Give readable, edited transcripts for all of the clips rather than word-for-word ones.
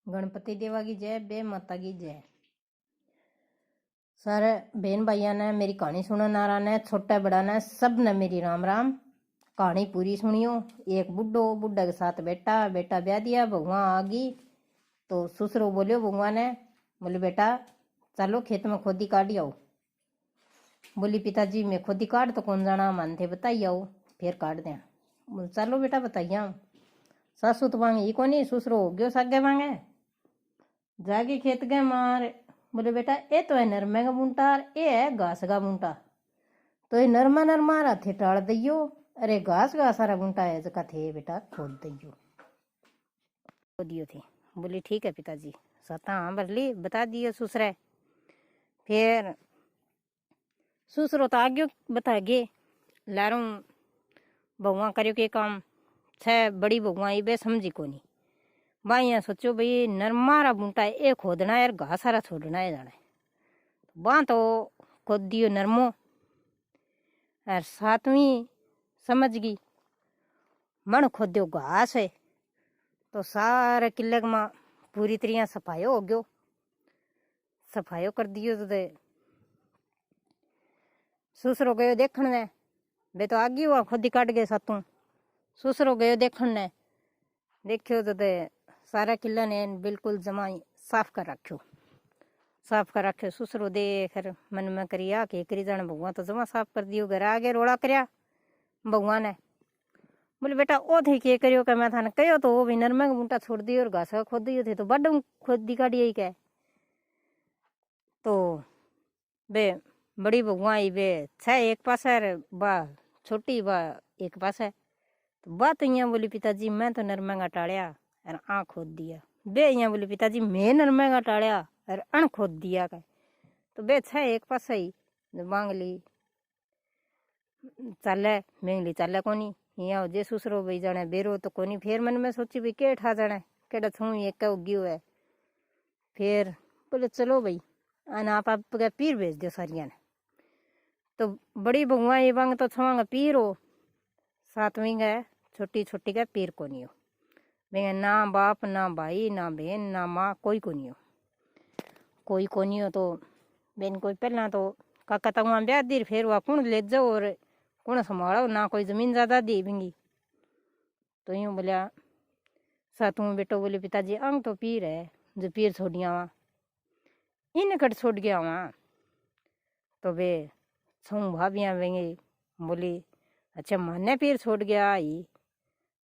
गणपति देवा की जय, बे माता की जय। सारे बहन भाइयों ने मेरी कहानी सुनने आ रहा ने, छोटा बड़ा ने, सब ने मेरी राम राम। कहानी पूरी सुनियो। एक बुढ़ा के साथ बेटा ब्याह दिया, भगवान आ गई तो ससुरो बोलियो भगवान ने, बोले बेटा चलो खेत में खोदी काट आओ। बोली पिताजी मैं खोदी काट तो कौन जाना, मन थे बताई आओ फिर काट दें। बोले चलो बेटा बताइया। सासू तो मांगे ये कोनी, ससुरो हो गयो सागे मांगे जाके खेत गए मार। बोले बेटा ये तो है नरमे का बूंटा, ये है घास का बूंटा, तो ये नरमा रा थे टाल दियो, अरे घास सारा बूंटा है जका थे बेटा खोद दियो। खोदियो थे। बोली ठीक है पिताजी। सता हाँ बरली बता दियो ससुरे। फिर ससुरो तो आगे बता गे लारू बहुआ करियो के काम छह बड़ी बहुआ ये बे समझी कोनी। बाइया सोचो भाई नरमारा बूंटा है ये खोदना है, घास सारा छोड़ना है जाने। बाँ तो खोद दियो नरमो। और सातवीं समझ गई मन खोद्यो घास है, तो सारे किले में पूरी तरह सफायो हो गयो। सफायो कर दियो तो ससुरो गयो देखण ने, बे तो आगे हुआ खोदी काट गए सातों। ससुरो गयो देखण ने, देखियो तो सारा किला ने बिल्कुल जमा साफ कर रखो। साफ कर रखे ससुरो देख मन में करिया के करी जाने भगवान तो जमा साफ कर दियो। घर आगे रोड़ा करया भगवान ने। बोले बेटा ओ थे के करियो के मैं थाने कहो तो वो भी नरमे का बूंटा छोड़ दियो और घास खोद दियो थे तो बड़ खोद दी काटी यही के। तो बे बड़ी भगवान आई बे छह एक पास है बा छोटी बा एक पास है। तो बात यहाँ बोली पिताजी मैं तो नरमे का टाड़िया और आ खोद दिया। बे यहाँ बोली पिताजी मैं नरमे का टाड़िया और अण खोद दिया के। तो बे छह एक पास ही मांग ली चाले मेंगली चाले कोनी यहाँ जे ससुरो भाई जाने बेरो तो कोनी। फिर मन में सोची भाई के ठा जाने केड़ा छू एक उग्यो है। फिर बोले चलो भाई अन आप के पीर भेज दो सारिया ने। तो बड़ी भगवा ये बांग तो छवांगा पीर हो, सातवीं गए छोटी छोटी का पीर कोनी हो। वे ना बाप ना भाई ना बहन ना माँ कोई कोनी हो, कोई कोनी हो। तो बेन कोई पहला तो काका तक ब्याह दी फिर वह कौन ले जाओ और कौन संभालो, ना कोई जमीन ज्यादा दी बिंगी। तो यूं बोलिया सातू बेटो बोले पिताजी अंग तो पीर है जो पीर छोड़िया वहाँ इन कट छोड़ गया वहाँ। तो वे छू भाभियाँ वेंगे बोली अच्छा माने पीर छोड़ गया आई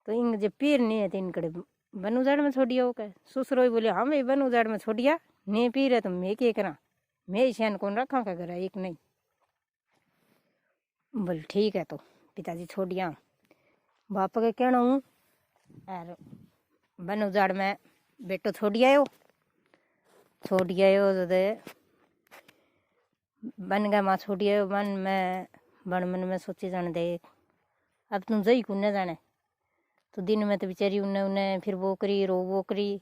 तो इन जो पीर नहीं है तो इनकड़े बन उजाड़ में छोड़िया हो के। ससुरो बोले हाँ भाई बन उजाड़ में छोड़िया नहीं पीर है तो मैं क्या करा, मैं शैन कौन रखा का घर एक नहीं। बोल ठीक है तो पिताजी छोड़िया। बाप के कहना हूँ और बन उजाड़ में बेटो छोड़ आयो तो बन गया माँ छोड़ आयो। बन में बन मन में सोची जाने देख अब तुम जई कुने जाने। तो दिन में तो बेचारी उन्हें उन्हें फिर वो करी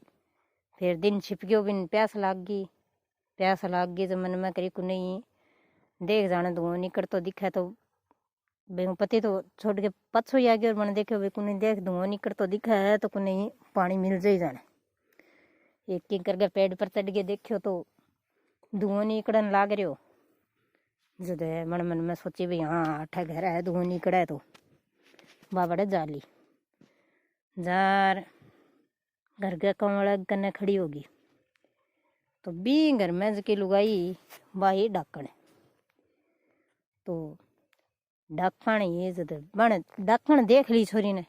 फिर दिन छिप गयो बिन प्यास लाग गई तो मन में करी कुने देख जाने धुआं निकल तो दिखे तो बेगू पति तो छोड़ के पछो ही आ गया और मैंने देखो भाई कुने देख धुआं निकल तो दिखा है तो कुने पानी मिल जाए जाने। एक एक करके पेड़ पर चढ़ के देखियो तो धुआं निकलन लाग रहे हो। जो मन में सोची भाई हाँ अठा घर है धुआं निकले तो बाबड़े जाली जार घर के कमल कने खड़ी होगी। तो बी घर में जकी लुगाई बाही ढक्कन। तो ढक्कन ये जद बन ढक्कन देख ली छोरी ने,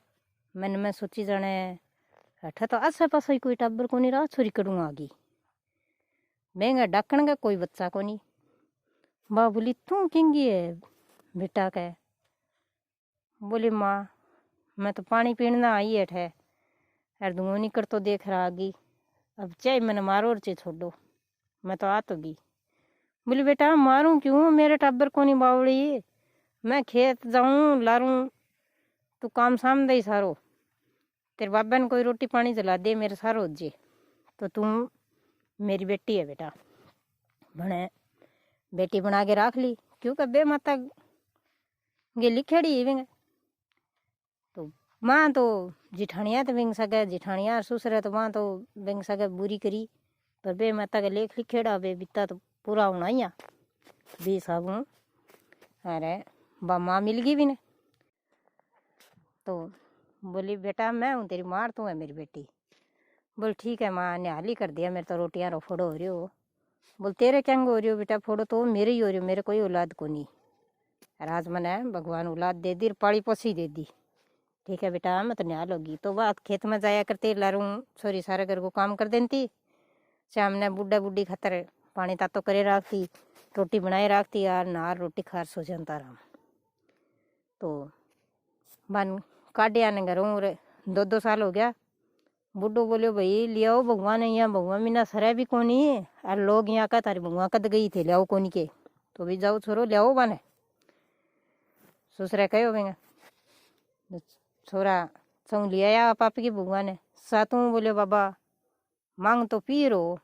मन में सोची जाने अठा तो आसे पास कोई टब्बर को नहीं रहा, छोरी कड़ू आ गई बेंगा ढक्कन का कोई बच्चा को नहीं। बा बोली तू किंगी है बेटा के। बोली माँ मैं तो पानी पीना आई है ठे और धुआं निकल तो देख रहा आगी, अब चाहे मैंने मारो और चाहे छोड़ो मैं तो आ तो गई। बोली बेटा मारूं क्यों, मेरे टब्बर को नहीं बावड़ी, मैं खेत जाऊं लारूं तू काम साम दे सारो, तेरे बाबा ने कोई रोटी पानी जला दे मेरे सारो जे, तो तुम मेरी बेटी है बेटा। बने बेटी बना के रख ली क्योंकि बे माता गे लिखेड़ी। तो माँ तो जिठानिया तो बिंग सके, जिठानिया ससुर तो माँ तो बिंग सके बुरी करी, पर बे माता का लेख लिखेड़ा बे बिता तो पूरा होना ही बे सब हूँ। अरे बा माँ मिल गई भी ने, तो बोली बेटा मैं हूँ तेरी माँ, तू है मेरी बेटी। बोल ठीक है माँ ने हाल ही कर दिया, मेरे तो रोटियाँ रो फोड़ो हो रही हो। बोल तेरे क्या हो रही हो बेटा फोड़ो, तो मेरे ही हो रही हो, मेरे कोई औलाद को नहीं। राज मने भगवान औलाद दे दी, पाली पोसी दे दी। ठीक है बेटा मैं तो न्याल होगी। तो बात खेत में जाया करती, लारूं छोरी सारे घर को काम कर देती, शाम ने बुढ़ा बुढ़ी खातर पानी तातो करे रखती, रोटी बनाए रखती यार, नार रोटी खार सो जनता राम। तो बन काटिया ने घरों 2-2 साल हो गया। बुढ़ो बोलियो भाई लियाओ भगवान यहाँ, भगवान मीना सरे भी कोनी है, और लोग यहाँ का तारी भगवान कद गई थे लियाओ कोनी के, तो भी जाओ छोरो लियाओ बने। ससुरे कहो बेंगा छोरा सऊ लिया पापी की भगवान है। सातू बोलियो बाबा मांग तो पी रो,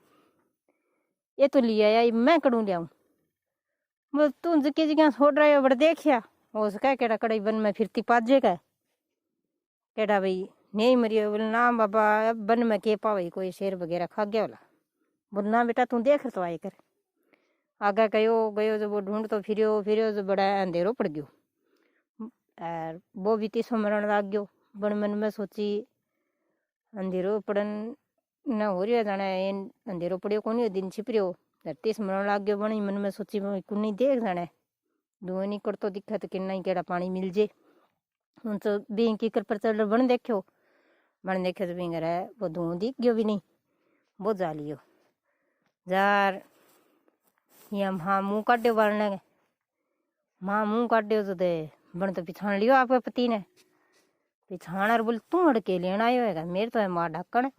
ये तो लिया मैं कड़ू लियाऊं। बोल तू जगह जगह छोड़ रहे हो बड़ देखिया हो सका केड़ा कड़ाई बन में फिरती पाजे का केड़ा भाई नहीं मरियो। बोल ना बाबा अब बन में के पावे कोई शेर वगैरह खा गया होला। बोल ना बेटा तू देख तो आए कर। आगे गयो गयो जो वो ढूंढ तो फिरियो जो बड़ा अंधेरो पड़ गयो, और वो भी तीसो मरण लाग गयो। बन मन में सोची अंधेरो पड़न न हो रहा जाने अंधेरो पड़ियो कोनी, दिन छिप रियो, धरती से मरण लाग गयो। बनी मन में सोची कुन्नी देख जाने धुआं निकलतो दिखे तो किन्ना ही केड़ा पानी मिल जे। उन तो बिंग की कर पर चढ़ बन देखो तो बिंग रहे वो धुआं दिख गयो भी नहीं, वो जा लियो जार या हाँ मुँह काट्यो बारने माँ मुँह काट्यो तो दे बन तो पिछाण लियो आपके पति ने। पिछाण और बोल तू अड़के लेना आयो है मेरे तो है माँ ढक्कन,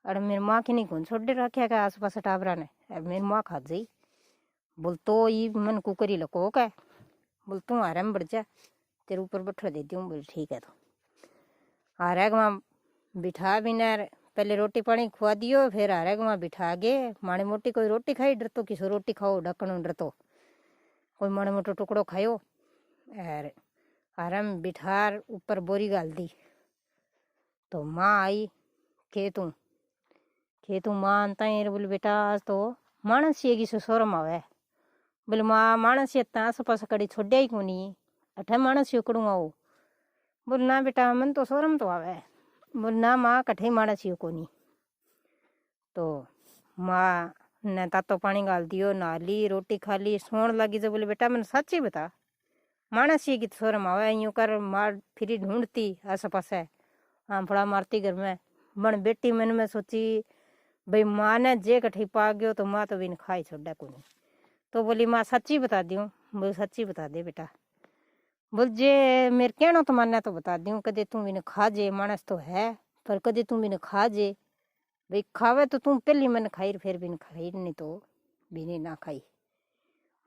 अरे मेरी माँ की नहीं कौन छोड़ रखे का आस पास टाबरा ने, मेरी माँ खा जाई। बोल तो ये मन कुकरी लको का, बोल तू आ रहा बढ़ जा तेरे ऊपर बैठा दे दूँ। बोल ठीक है। तो आ रहा वहाँ बिठा बिना पहले रोटी पानी खुआ दियो, फिर आ रहा वहाँ बिठा गे माड़ी मोटी कोई रोटी खाई डरतो किसो रोटी खाओ ढक्कन डरतो, कोई माड़ा मोटो टुकड़ो खायो। और आराम बिठार ऊपर बोरी गाल दी। तो माँ आई खेतू माँ अंता बोले बेटा आज तो मानस ये की शोरम आवे। बोले माँ मानस ये आस पास कड़ी छोड़िया ही कोनी, अठे मानस यो कड़ू आओ। बोल ना बेटा मन तो शोरम तो आवे। बोल ना माँ कठे मानस यो कोनी। तो माँ ने तातो पानी गाल दियो, नहा ली रोटी खा ली, सोन लगी। जो बोले बेटा मैंने सच्ची बता मानस ये की शोरम आवे, यूं कर मार फिरी ढूंढती आस पास आंफड़ा मारती घर में। बन बेटी मन में सोची भाई माँ ने जे कठी पा गयो तो माँ तो बिन खाई छोड़ा कोनी। तो बोली माँ सच्ची बता दियो। बोल सच्ची बता दे बेटा। बोल जे मेरे कहना तो मानना तो बता दियो, कदे तू बिन खा जे मानस तो है पर कदे तू बिन खा जे, भाई खावे तो तू पहली मन खाई फिर बिन खाई नहीं तो बिन ना खाई।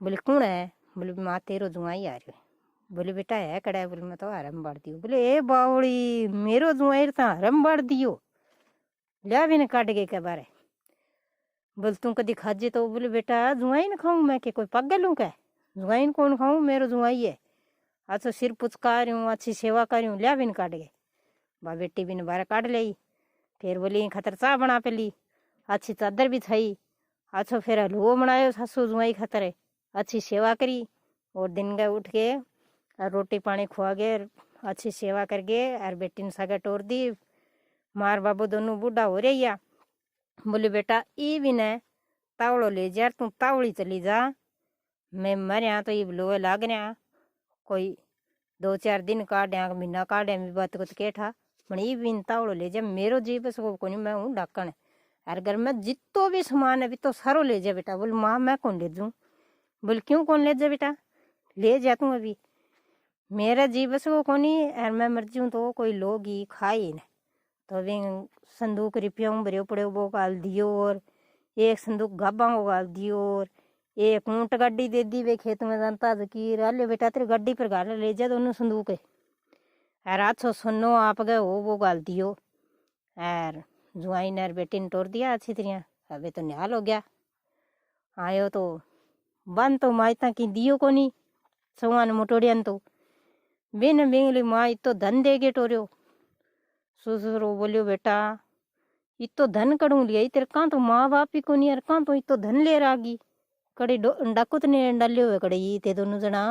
बोले कौन है? बोले माँ तेरो जुआई आ रही है। बोले बेटा है कड़ा है? बोले मैं तो हरम बाड़ दियो। बोले ए बावड़ी मेरो जुआई तो हरम बाड़ दियो, लिया भी ने काट गए के बारे। बोल तू कदी खाजे? तो बोले बेटा जुआई न खाऊं मैं के कोई पागल हूँ क्या, जुआई न कौन खाऊं, मेरो जुआई है। अच्छा सिर पुचका रही हूँ अच्छी सेवा कर रही हूँ, लिया भी ने काट गए। बा बेटी भी ने बाहर काट ली। फिर बोली खतर चाह बना पे ली, अच्छी चादर भी छई, अच्छो फिर हलवो बनायो सासू जुआई खातर, अच्छी सेवा करी। और दिन गए उठ के और रोटी पानी खुआ गए, अच्छी सेवा कर गए और बेटी ने सागे टोर दी। मार बाबू दोनों बूढ़ा हो रही है। बोले बेटा ई भी ने तावड़ो ले जा, तू तावड़ी चली जा, मैं मर यहाँ तो ये लोहे लाग रहा, कोई 2-4 दिन काढ़ महीना काढ़ बात को के था मणी भी तावड़ो ले जा, मेरो जीव बस को नहीं, मैं हूँ ढक्कन। और घर में जितो भी सामान है भी तो सारो ले जा बेटा। बोल माँ मैं कौन ले जाऊँ? बोल क्यों कौन ले जा बेटा, ले जा तू अभी, मेरा जीव बस को कोनी और मैं मर जाऊँ तो कोई लोग ही खाए न। तो अभी संदूक रुपया भरियो पड़े वो गाल दियो, और एक संदूक गाबा को गाल दियो, और एक ऊँट गाड़ी दे दी वे खेत में जानता की ले बेटा तेरी गाड़ी पर गाल ले जा दोनों संदूक है। और अच्छो सुनो आप गए वो गाल दियो। और जुआई ने बेटी ने तोड़ दिया अच्छी तरह। अबे तो न्याल हो गया आयो तो बन तो मायता की दियो को नहीं सवान मोटोड़ियन तो बिन बिंगली माँ तो धन दे के टोरियो। ससुर बोलियो बेटा इतो धन कड़ू लिया तेरे कहाँ तो माँ बाप ही को नहीं, कहाँ तो इतो धन ले रागी कड़े डाकू तो नहीं डाले हुए कड़े ये थे दोनों जना।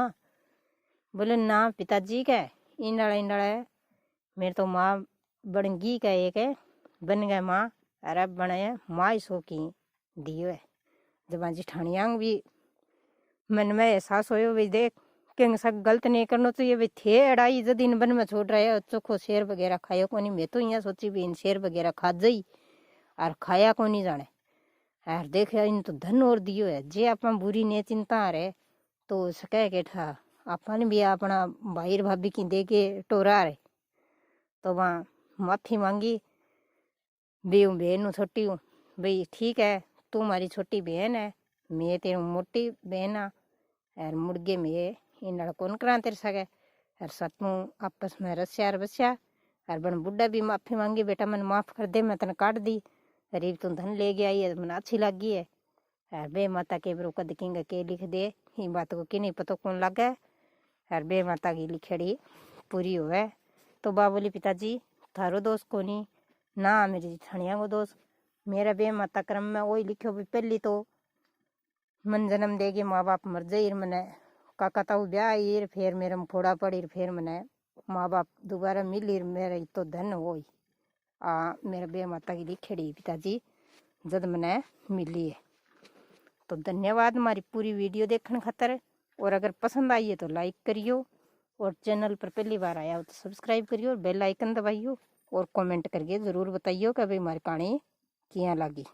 बोले ना पिताजी क्या इंडाला है मेरे तो माँ बनगी का एक है बन गए माँ अरे बने माँ ही सो की दियो है। जब जिठानियांग भी मन में एहसास हो भाई देख कि सब गलत नहीं करना चाहिए भाई थे अड़ाई जब इन बन में छोड़ रहे है चोखो शेर वगैरह खायो को नहीं। मैं तो यहाँ सोची भी इन शेर वगैरह खा जाई और खाया को नहीं जाने यार देख इन तो धन और दियो है जे आप बुरी ने चिंता रहे तो सके के ठा अपन भी अपना भाई भाभी की दे के टोरा रहे तो वहाँ माफी मांगी बे बहन नु छोटी हूँ भाई ठीक है तू हमारी छोटी बहन है मैं तेरी मोटी बहन हाँ और मुर्गे में इन कौन करा तेरे सके और सतमू आपस में रस्या बस्या और बन बुढ़ा भी माफी मांगी बेटा मन माफ कर दे मैं तने काट दी गरीब तू धन ले गया ये मन अच्छी लगी है और बे माता के बरो कद किंग के लिख दे ये बात को कि नहीं पता कौन लगे और बे माता की लिखड़ी पूरी होवे। तो बा बोली पिताजी थारो दोस्त को नहीं ना मेरी जिठानिया को दोस्त मेरा बे माता क्रम में वही लिखो भी पहली तो मन जन्म देगी माँ बाप मर जाए मने काका ताऊ ब्याह फिर मेरे में फोड़ा पड़ी फिर मने माँ बाप दोबारा मिली मेरा तो धन हो मेरे बे माता की लिखेड़ी पिताजी जद मने मिली है। तो धन्यवाद हमारी पूरी वीडियो देखने खातर और अगर पसंद आई है तो लाइक करियो और चैनल पर पहली बार आया हो तो सब्सक्राइब करियो और बेल आइकन दबाइयो और कमेंट करके ज़रूर बताइयो कि भाई हमारी कहानी किया लगी।